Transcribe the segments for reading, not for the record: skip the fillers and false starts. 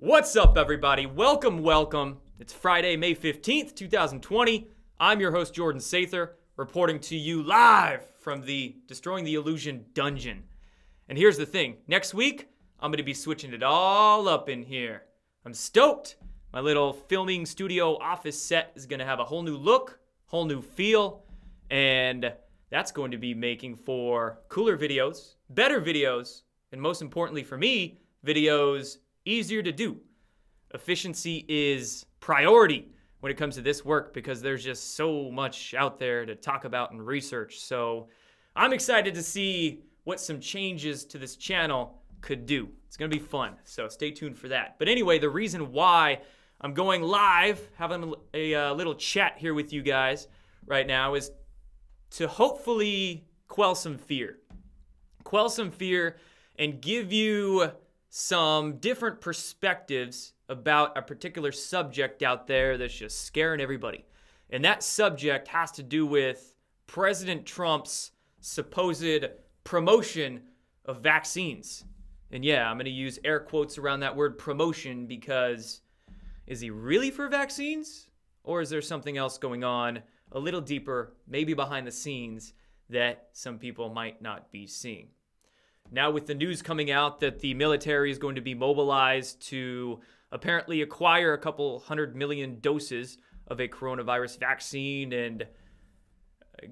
What's up, everybody? Welcome. It's Friday, May 15th, 2020. I'm your host, Jordan Sather, reporting to you live from the Destroying the Illusion dungeon. And here's the thing. Next week, I'm going to be switching it all up in here. I'm stoked. My little filming studio office set is going to have a whole new look, whole new feel, and that's going to be making for cooler videos, better videos, and most importantly for me, videos easier to do. Efficiency is priority when it comes to this work because there's just so much out there to talk about and research. So I'm excited to see what some changes to this channel could do. It's going to be fun, so stay tuned for that. But anyway, the reason why I'm going live, having a little chat here with you guys right now is to hopefully quell some fear. Quell some fear and give you some different perspectives about a particular subject out there that's just scaring everybody. And that subject has to do with President Trump's supposed promotion of vaccines. And yeah, I'm going to use air quotes around that word promotion because is he really for vaccines? Or is there something else going on a little deeper, maybe behind the scenes, that some people might not be seeing? Now, with the news coming out that the military is going to be mobilized to apparently acquire a couple 100 million doses of a coronavirus vaccine and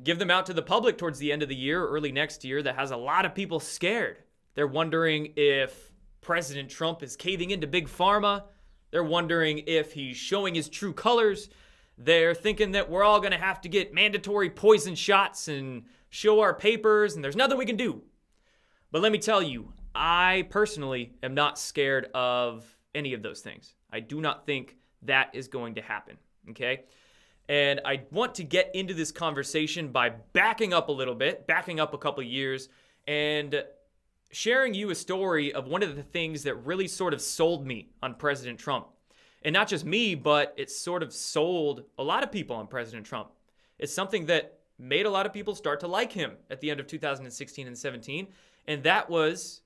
give them out to the public towards the end of the year, early next year, that has a lot of people scared. They're wondering if President Trump is caving into Big Pharma. They're wondering if he's showing his true colors. They're thinking that we're all going to have to get mandatory poison shots and show our papers, and there's nothing we can do. But let me tell you, I personally am not scared of any of those things. I do not think that is going to happen, okay? And I want to get into this conversation by backing up a little bit, backing up a couple years, and sharing you a story of one of the things that really sort of sold me on President Trump. And not just me, but it sort of sold a lot of people on President Trump. It's something that made a lot of people start to like him at the end of 2016 and 17. And that was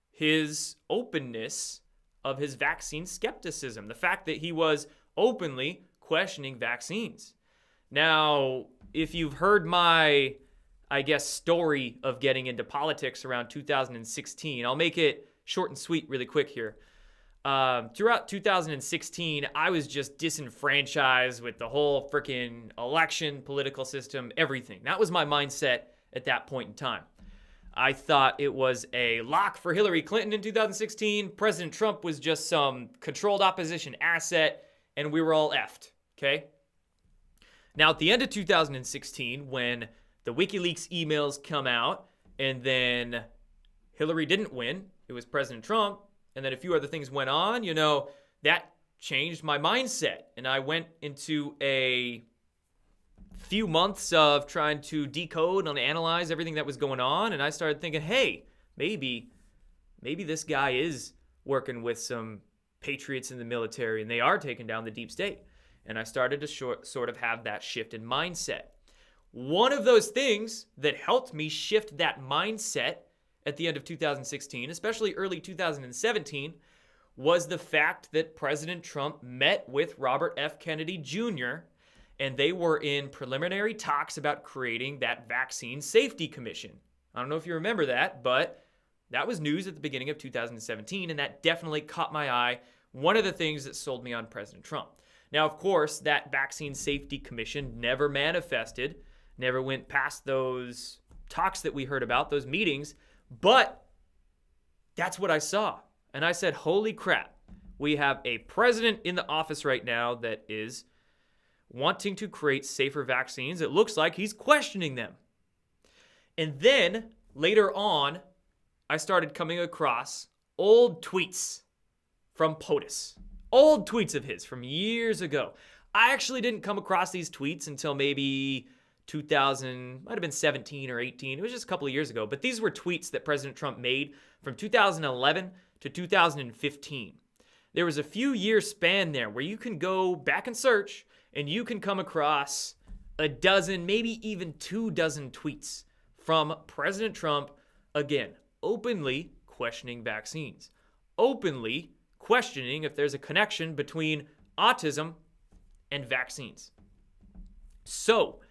his openness of his vaccine skepticism. The fact that he was openly questioning vaccines. Now, if you've heard my, story of getting into politics around 2016, I'll make it short and sweet really quick here. Throughout 2016, I was just disenfranchised with the whole freaking election, political system, everything. That was my mindset at that point in time. I thought it was a lock for Hillary Clinton in 2016. President Trump was just some controlled opposition asset, and we were all effed, okay? Now, at the end of 2016, when the WikiLeaks emails come out, and then Hillary didn't win, it was President Trump, and then a few other things went on, that changed my mindset. And I went into a few months of trying to decode and analyze everything that was going on, and I started thinking, hey, maybe this guy is working with some patriots in the military and they are taking down the deep state. And I started to sort of have that shift in mindset. One of those things that helped me shift that mindset at the end of 2016, especially early 2017, was the fact that President Trump met with Robert F. Kennedy Jr., and they were in preliminary talks about creating that Vaccine Safety Commission. I don't know if you remember that, but that was news at the beginning of 2017, and that definitely caught my eye. One of the things that sold me on President Trump. Now, of course, that Vaccine Safety Commission never manifested, never went past those talks that we heard about, those meetings, but that's what I saw. And I said, holy crap, we have a president in the office right now that is wanting to create safer vaccines. It looks like he's questioning them. And then later on, I started coming across old tweets from POTUS. Old tweets of his from years ago. I actually didn't come across these tweets until maybe 2000, might have been 17 or 18. It was just a couple of years ago. But these were tweets that President Trump made from 2011 to 2015. There was a few year span there where you can go back and search and you can come across a dozen, maybe even 24 tweets from President Trump, again, openly questioning vaccines, openly questioning if there's a connection between autism and vaccines. So,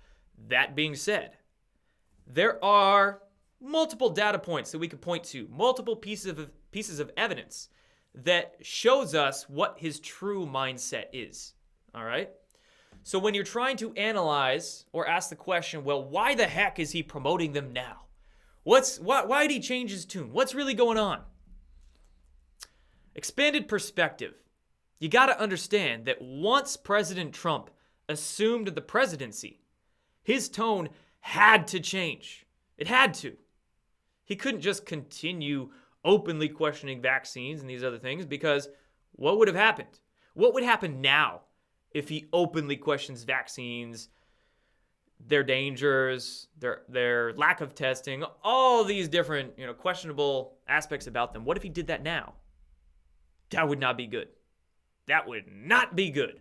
that being said, there are multiple data points that we could point to, multiple pieces of evidence that shows us what his true mindset is. All right? So when you're trying to analyze or ask the question, well, why the heck is he promoting them now? Why did he change his tune? What's really going on? Expanded perspective. You got to understand that once President Trump assumed the presidency, his tone had to change. It had to. He couldn't just continue openly questioning vaccines and these other things, because what would have happened? What would happen now if he openly questions vaccines, their dangers, their lack of testing, all these different, questionable aspects about them? What if he did that now? That would not be good. That would not be good,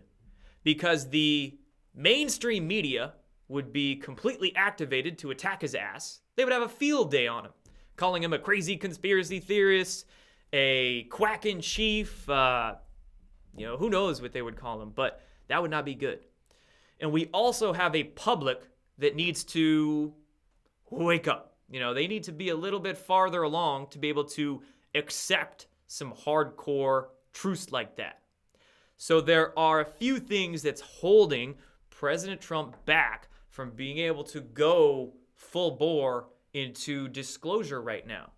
because the mainstream media would be completely activated to attack his ass. They would have a field day on him, calling him a crazy conspiracy theorist, a quack in chief, who knows what they would call him, but that would not be good. And we also have a public that needs to wake up. They need to be a little bit farther along to be able to accept some hardcore truths like that. So there are a few things that's holding President Trump back from being able to go full bore into disclosure right now.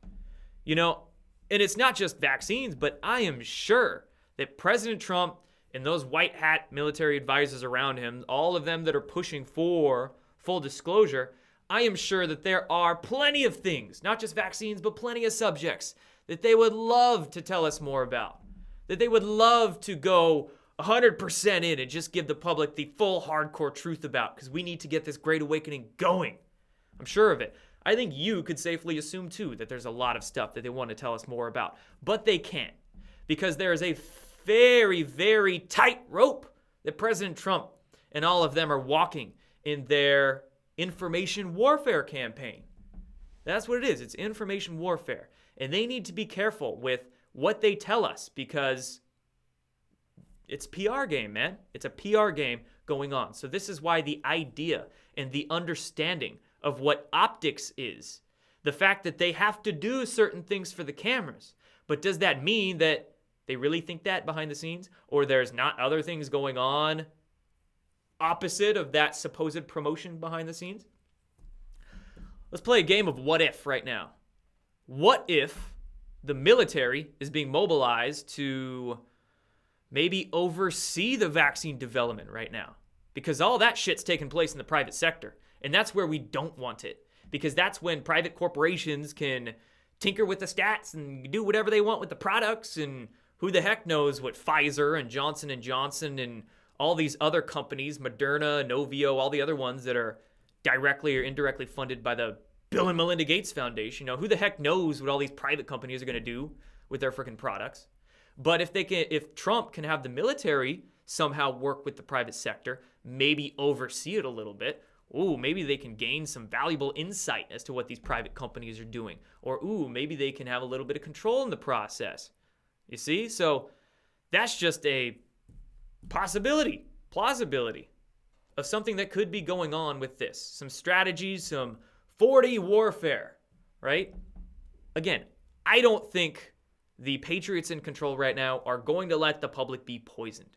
And it's not just vaccines, but I am sure that President Trump and those white hat military advisors around him, all of them that are pushing for full disclosure, I am sure that there are plenty of things, not just vaccines, but plenty of subjects that they would love to tell us more about, that they would love to go 100% in and just give the public the full hardcore truth about, because we need to get this great awakening going. I'm sure of it. I think you could safely assume too that there's a lot of stuff that they want to tell us more about, but they can't, because there is a very, very tight rope that President Trump and all of them are walking in their information warfare campaign. That's what it is. It's information warfare. And they need to be careful with what they tell us, because it's a PR game, man. It's a PR game going on. So this is why the idea and the understanding of what optics is, the fact that they have to do certain things for the cameras, but does that mean that they really think that behind the scenes, or there's not other things going on opposite of that supposed promotion behind the scenes? Let's play a game of what if right now. What if the military is being mobilized to maybe oversee the vaccine development right now? Because all that shit's taking place in the private sector, and that's where we don't want it, because that's when private corporations can tinker with the stats and do whatever they want with the products, and who the heck knows what Pfizer and Johnson & Johnson and all these other companies, Moderna, Novio, all the other ones that are directly or indirectly funded by the Bill and Melinda Gates Foundation. Who the heck knows what all these private companies are going to do with their freaking products? But if Trump can have the military somehow work with the private sector, maybe oversee it a little bit, maybe they can gain some valuable insight as to what these private companies are doing. Or, maybe they can have a little bit of control in the process. You see? So that's just a plausibility of something that could be going on with this. Some strategies, some 4D warfare, right? Again, I don't think the Patriots in control right now are going to let the public be poisoned.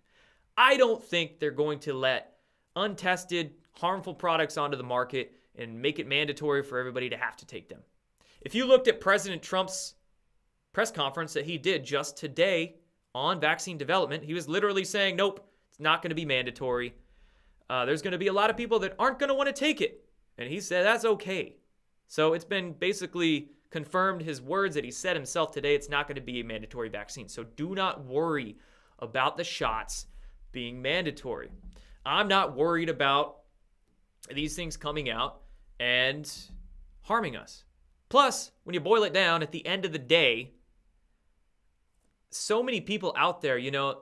I don't think they're going to let untested, harmful products onto the market and make it mandatory for everybody to have to take them. If you looked at President Trump's press conference that he did just today on vaccine development, he was literally saying, nope, it's not going to be mandatory. There's going to be a lot of people that aren't going to want to take it. And he said that's okay. So it's been basically confirmed, his words that he said himself today, it's not going to be a mandatory vaccine. So do not worry about the shots being mandatory. I'm not worried about these things coming out and harming us. Plus, when you boil it down, at the end of the day, so many people out there,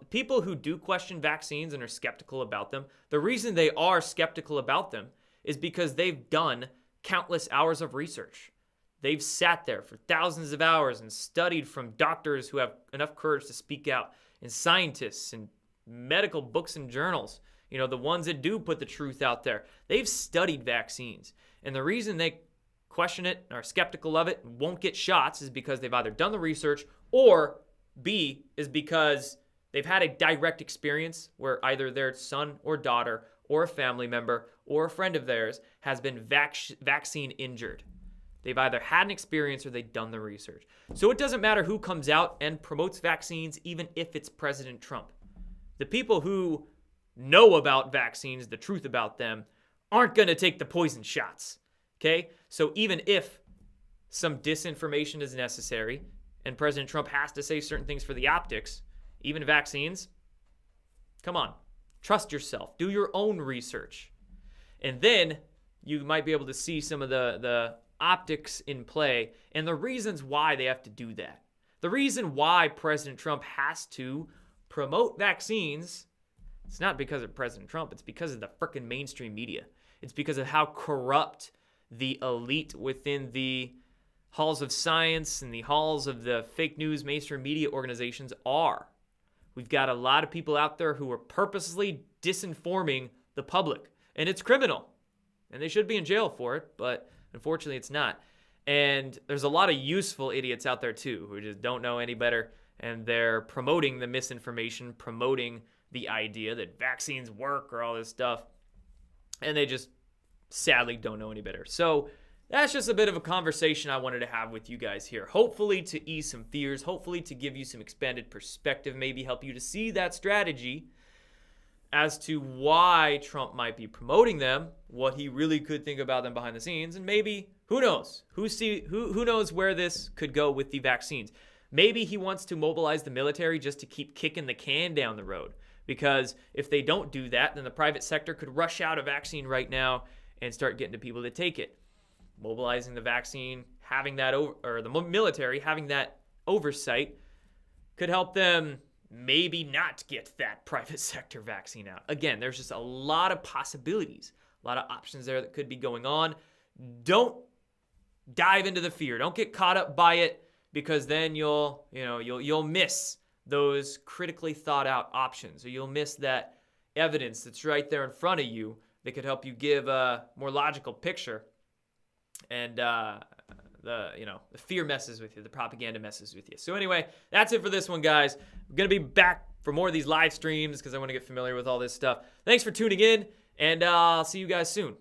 people who do question vaccines and are skeptical about them, the reason they are skeptical about them is because they've done countless hours of research. They've sat there for thousands of hours and studied from doctors who have enough courage to speak out, and scientists and medical books and journals, the ones that do put the truth out there. They've studied vaccines. And the reason they question it, are skeptical of it, won't get shots is because they've either done the research, or B, is because they've had a direct experience where either their son or daughter or a family member or a friend of theirs has been vaccine injured. They've either had an experience or they've done the research. So it doesn't matter who comes out and promotes vaccines, even if it's President Trump. The people who know about vaccines, the truth about them, aren't going to take the poison shots. Okay? So even if some disinformation is necessary and President Trump has to say certain things for the optics, even vaccines, come on, trust yourself. Do your own research. And then you might be able to see some of the optics in play and the reasons why they have to do that. The reason why President Trump has to promote vaccines, it's not because of President Trump, it's because of the frickin' mainstream media. It's because of how corrupt the elite within the halls of science and the halls of the fake news mainstream media organizations are. We've got a lot of people out there who are purposely disinforming the public, and it's criminal, and they should be in jail for it, but unfortunately it's not. And there's a lot of useful idiots out there too who just don't know any better, and they're promoting the misinformation, promoting the idea that vaccines work or all this stuff, and they just sadly don't know any better. So that's just a bit of a conversation I wanted to have with you guys here. Hopefully to ease some fears, hopefully to give you some expanded perspective, maybe help you to see that strategy as to why Trump might be promoting them, what he really could think about them behind the scenes, and maybe, who knows? Who knows where this could go with the vaccines? Maybe he wants to mobilize the military just to keep kicking the can down the road. Because if they don't do that, then the private sector could rush out a vaccine right now and start getting to people to take it. Mobilizing the vaccine, having that or the military having that oversight could help them maybe not get that private sector vaccine out. Again, there's just a lot of possibilities, a lot of options there that could be going on. Don't dive into the fear. Don't get caught up by it, because then you'll miss those critically thought out options, or you'll miss that evidence that's right there in front of you that could help you give a more logical picture. And the fear messes with you, the propaganda messes with you. So anyway, that's it for this one, guys. I'm gonna be back for more of these live streams because I want to get familiar with all this stuff. Thanks for tuning in, and I'll see you guys soon.